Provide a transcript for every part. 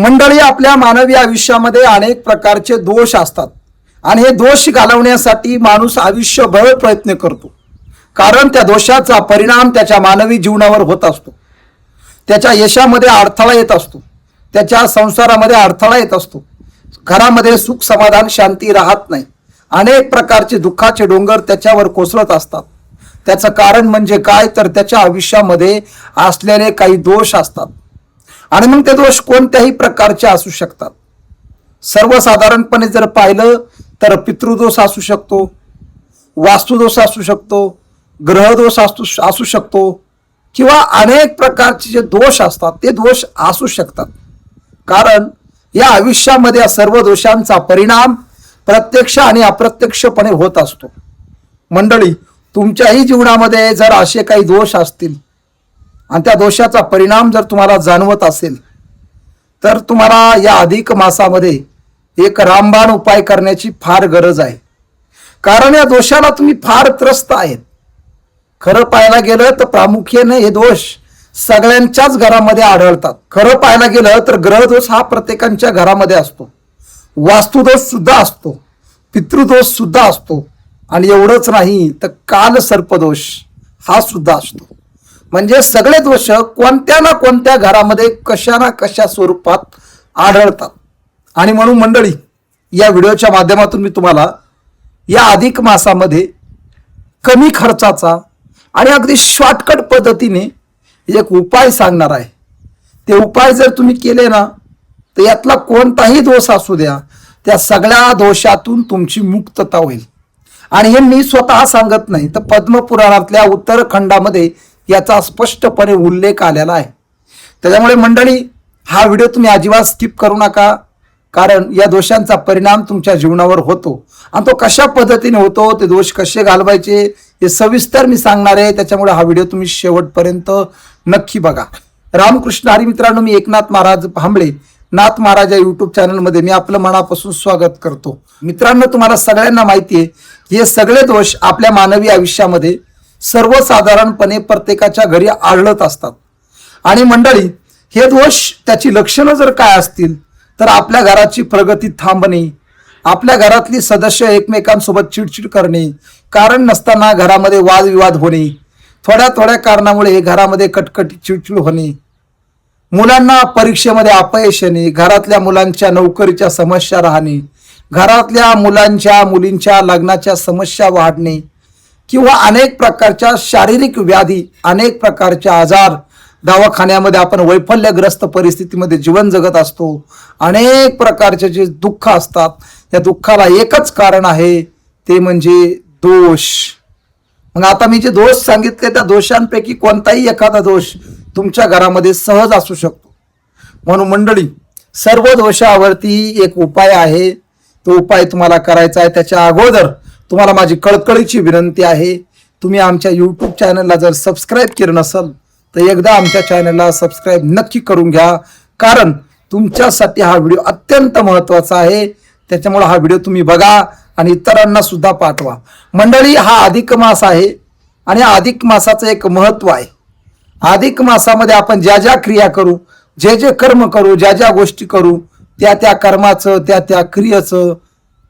मंडळी, आपल्या मानवी आयुष्यामध्ये अनेक प्रकारचे दोष असतात आणि हे दोष घालवण्यासाठी माणूस आयुष्यभर प्रयत्न करतो, कारण त्या दोषाचा परिणाम त्याच्या मानवी जीवनावर होत असतो. त्याच्या यशामध्ये अडथळा येत असतो, त्याच्या संसारामध्ये अडथळा येत असतो, घरामध्ये सुख समाधान शांती राहत नाही. अनेक प्रकारचे दुःखाचे डोंगर त्याच्यावर कोसळत असतात. त्याचं कारण म्हणजे काय, तर त्याच्या आयुष्यामध्ये असलेले काही दोष असतात आणि मग ते दोष कोणत्याही प्रकारचे असू शकतात. सर्वसाधारणपणे जर पाहिलं तर पितृदोष असू शकतो, वास्तुदोष असू शकतो, ग्रहदोष असू शकतो किंवा अनेक प्रकारचे जे दोष असतात ते दोष असू शकतात. कारण या आयुष्यामध्ये या सर्व दोषांचा परिणाम प्रत्यक्ष आणि अप्रत्यक्षपणे होत असतो. मंडळी, तुमच्याही जीवनामध्ये जर असे काही दोष असतील आणि त्या दोषाचा परिणाम जर तुम्हाला जाणवत असेल तर तुम्हाला या अधिक मासामध्ये एक रामबाण उपाय करण्याची फार गरज आहे. कारण या दोषाला तुम्ही फार त्रस्त आहेत. खरं पाहायला गेलं तर प्रामुख्याने हे दोष सगळ्यांच्याच घरामध्ये आढळतात. खरं पाहायला गेलं तर ग्रहदोष हा प्रत्येकाच्या घरामध्ये असतो, वास्तुदोष सुद्धा असतो, पितृदोष सुद्धा असतो आणि एवढंच नाही तर काल सर्पदोष हा सुद्धा असतो. म्हणजे सगळे दोष कोणत्या ना कोणत्या घरामध्ये कशा ना कशा स्वरूपात आढळतात. आणि म्हणून मंडळी, या व्हिडिओच्या माध्यमातून मी तुम्हाला या अधिक मासामध्ये कमी खर्चाचा आणि अगदी शॉर्टकट पद्धतीने एक उपाय सांगणार आहे. ते उपाय जर तुम्ही केले ना तर यातला कोणताही दोष असू द्या, त्या सगळ्या दोषातून तुमची मुक्तता होईल. आणि हे मी स्वतः सांगत नाही, तर पद्मपुराणातल्या उत्तरखंडामध्ये याचा स्पष्टपणे उल्लेख आलेला आहे. त्याच्यामुळे मंडळी, हा व्हिडिओ तुम्ही अजिबात स्किप करू नका, कारण या दोषांचा परिणाम तुमच्या जीवनावर होतो आणि तो कशा पद्धतीने होतो, ते दोष कसे घालवायचे हे सविस्तर मी सांगणार आहे. त्याच्यामुळे हा व्हिडिओ तुम्ही शेवटपर्यंत नक्की बघा. रामकृष्ण हरी मित्रांनो, मी एकनाथ महाराज भांबळे, नाथ महाराज या युट्यूब चॅनलमध्ये मी आपलं मनापासून स्वागत करतो. मित्रांनो, तुम्हाला सगळ्यांना माहिती आहे की हे सगळे दोष आपल्या मानवी आयुष्यामध्ये सर्वसाधारणपणे प्रत्येकाच्या घरी आढळत असतात. आणि मंडळी, हे दोष त्याची लक्षणं जर काय असतील तर आपल्या घराची प्रगती थांबणे, आपल्या घरातली सदस्य एकमेकांसोबत चिडचिड करणे, कारण नसताना घरामध्ये वादविवाद होणे, थोड्या थोड्या कारणामुळे घरामध्ये कटकटी चिडचिड होणे, मुलांना परीक्षेमध्ये अपयश येणे, घरातल्या मुलांच्या नोकरीच्या समस्या राहणे, घरातल्या मुलांच्या मुलींच्या लग्नाच्या समस्या वाढणे किंवा अनेक प्रकारच्या शारीरिक व्याधी, अनेक प्रकारचे आजार, दवाखान्यामध्ये आपण वैफल्यग्रस्त परिस्थितीमध्ये जीवन जगत असतो, अनेक प्रकारचे जे दुःख असतात, या दुःखाला एकच कारण आहे, ते म्हणजे दोष. मग आता मी जे दोष सांगितले त्या दोषांपैकी कोणताही एखादा दोष तुमच्या घरामध्ये सहज असू शकतो. म्हणून मंडळी, सर्व दोषावरती एक उपाय आहे. तो उपाय तुम्हाला करायचा आहे. त्याच्या अगोदर तुम्हाला माझी कळकळीची विनंती आहे, तुम्ही आमच्या यूट्यूब चॅनलला जर सबस्क्राईब केलं नसेल तर एकदा आमच्या चॅनलला सबस्क्राईब नक्की करून घ्या, कारण तुमच्यासाठी हा व्हिडिओ अत्यंत महत्त्वाचा आहे. त्याच्यामुळे हा व्हिडिओ तुम्ही बघा आणि इतरांना सुद्धा पाठवा. मंडळी, हा अधिक मास आहे आणि हा अधिक मासाचं एक महत्त्व आहे. अधिक मासामध्ये आपण ज्या ज्या क्रिया करू, जे जे कर्म करू, ज्या ज्या गोष्टी करू, त्या त्या कर्माचं, त्या त्या क्रियेचं,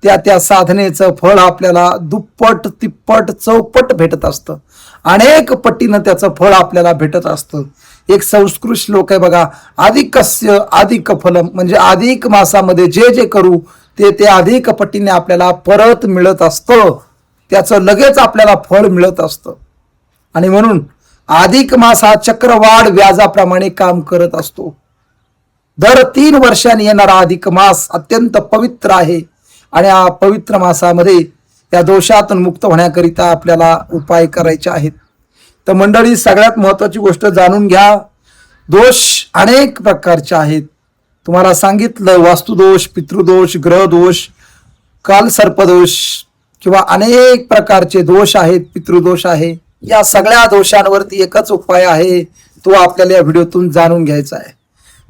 त्या त्या साधनेचं फळ आपल्याला दुप्पट तिप्पट चौपट भेटत असतं. अनेक पटीनं त्याचं फळ आपल्याला भेटत असतं. एक संस्कृत श्लोक आहे बघा, अधिकस्य अधिक फलम, म्हणजे अधिक मासामध्ये जे जे करू ते ते अधिक पटीने आपल्याला परत मिळत असतं, त्याचं लगेच आपल्याला फळ मिळत असतं. आणि म्हणून अधिक मास हा चक्रवाढ व्याजाप्रमाणे काम करत असतो. दर 3 वर्षांनी येणारा अधिक मास अत्यंत पवित्र आहे आणि या पवित्र मासामध्ये या दोषातून मुक्त होण्याकरिता आपल्याला उपाय करायचे आहेत. तर मंडळी, सगळ्यात महत्त्वाची गोष्ट जाणून घ्या, दोष अनेक प्रकारचे आहेत. तुम्हाला सांगितलं, वास्तुदोष, पितृदोष, ग्रहदोष, काल सर्पदोष किंवा अनेक प्रकारचे दोष आहेत, पितृदोष आहे. या सगळ्या दोषांवरती एकच उपाय आहे, तो आपल्याला या व्हिडिओतून जाणून घ्यायचा आहे.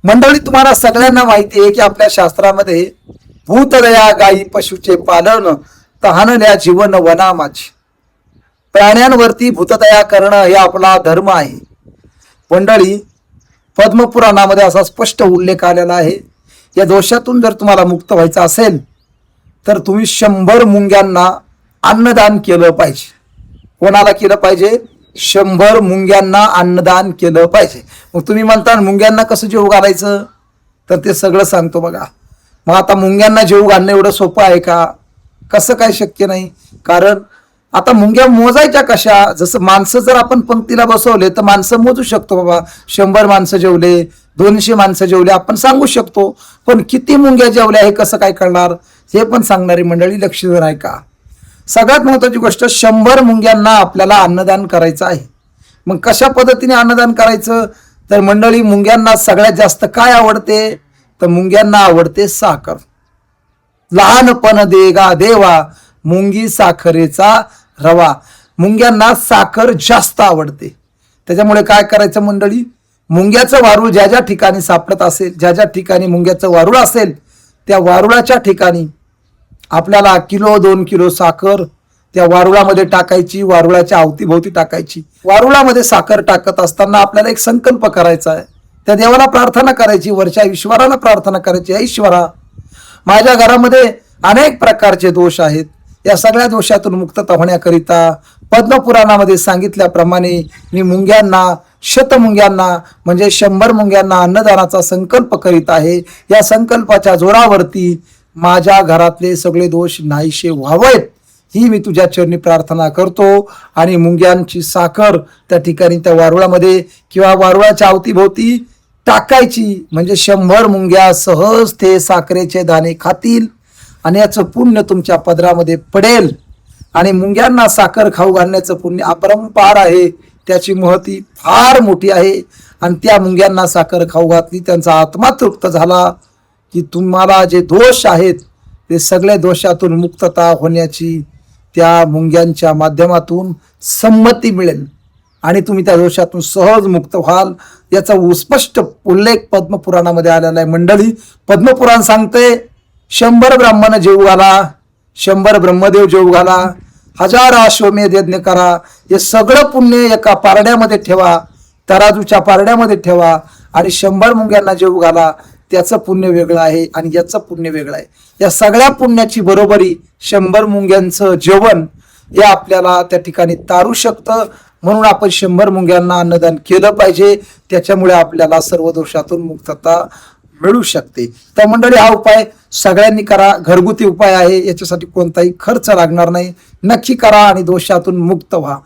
मंडळी, तुम्हाला सगळ्यांना माहिती आहे की आपल्या शास्त्रामध्ये भूतदया गायी पशुचे पालन, तहानल्या जीवन वना माझी, प्राण्यांवरती भूतदया करणं हे आपला धर्म आहे. मंडळी, पद्मपुराणामध्ये असा स्पष्ट उल्लेख आलेला आहे या दोषातून जर तुम्हाला मुक्त व्हायचं असेल तर तुम्ही 100 मुंग्यांना अन्नदान केलं पाहिजे. कोणाला केलं पाहिजे? 100 मुंग्यांना अन्नदान केलं पाहिजे. मग तुम्ही म्हणता मुंग्यांना कसं जेवू घालायचं, तर ते सगळं सांगतो बघा. मग आता मुंग्यांना जेवू घालणं एवढं सोपं आहे का? कसं काय शक्य नाही? कारण आता मुंग्या मोजायच्या कशा? जसं माणसं जर आपण पंक्तीला बसवले तर माणसं मोजू शकतो, बाबा 100 माणसं जेवले, 200 माणसं जेवले, आपण सांगू शकतो. पण किती मुंग्या जेवल्या हे कसं काय कळणार? हे पण सांगणारी मंडळी लक्ष देणार आहे का? सगळ्यात महत्वाची गोष्ट, 100 मुंग्यांना आपल्याला अन्नदान करायचं आहे. मग कशा पद्धतीने अन्नदान करायचं? तर मंडळी, मुंग्यांना सगळ्यात जास्त काय आवडते? तर मुंग्यांना आवडते साखर. लहानपण देगा देवा, मुंगी साखरेचा रवा. मुंग्यांना साखर जास्त आवडते. त्याच्यामुळे काय करायचं मंडळी, मुंग्याचं वारूळ ज्या ज्या ठिकाणी सापडत असेल, ज्या ज्या ठिकाणी मुंग्याचं वारूळ असेल, त्या वारुळाच्या ठिकाणी आपल्याला 1-2 किलो साखर त्या वारुळामध्ये टाकायची, वारुळाच्या अवतीभोवती टाकायची. वारुळामध्ये साखर टाकत असताना आपल्याला एक संकल्प करायचा आहे. त्या देवाला प्रार्थना करायची, वरच्या ईश्वराला प्रार्थना करायची, हे ईश्वरा, माझ्या घरामध्ये अनेक प्रकारचे दोष आहेत, या सगळ्या दोषातून मुक्तता होण्याकरिता पद्मपुराणामध्ये सांगितल्याप्रमाणे मी मुंग्यांना, शतमुंग्यांना म्हणजे 100 मुंग्यांना अन्नदानाचा संकल्प करीत आहे. या संकल्पाच्या जोरावरती माझ्या घरातले सगळे दोष नाहीसे व्हावेत, ही मी तुझ्या चरणी प्रार्थना करतो. आणि मुंग्यांची साखर त्या ठिकाणी त्या वारुळामध्ये किंवा वारुळाच्या अवतीभोवती टाकायची, म्हणजे 100 मुंग्या सहज ते साखरेचे दाणे खातील आणि याचं पुण्य तुमच्या पदरामध्ये पडेल. आणि मुंग्यांना साखर खाऊ घालण्याचं पुण्य अपरंपार आहे, त्याची महती फार मोठी आहे. आणि त्या मुंग्यांना साखर खाऊ घातली, त्यांचा आत्मा तृप्त झाला की तुम्हाला जे दोष आहेत ते सगळ्या दोषातून मुक्तता होण्याची त्या मुंग्यांच्या माध्यमातून संमती मिळेल आणि तुम्ही त्या दोषातून सहज मुक्त व्हाल. याचा स्पष्ट उल्लेख पद्मपुराणामध्ये आलेला आहे. मंडळी, पद्मपुराण सांगते 100 ब्राह्मण जेवू घाला, 100 ब्रह्मदेव जेवू घाला, 1000 अश्वमेध यज्ञ करा. हे सगळं पुण्य एका पारड्यामध्ये ठेवा, तराजूच्या पारड्यामध्ये ठेवा आणि 100 मुंग्यांना जेवू घाला. त्याचं पुण्य वेगळं आहे आणि याचं पुण्य वेगळं आहे. या सगळ्या पुण्याची बरोबरी 100 मुंग्यांचं जेवण हे आपल्याला त्या ठिकाणी तारू शकतं. म्हणून आपण 100 मुंग्यांना अन्नदान केलं पाहिजे. त्याच्यामुळे आपल्याला सर्व दोषातून मुक्तता मिळू शकते. तर मंडळी, हा उपाय सगळ्यांनी करा. घरगुती उपाय आहे, याच्यासाठी कोणताही खर्च लागणार नाही. नक्की करा आणि दोषातून मुक्त व्हा.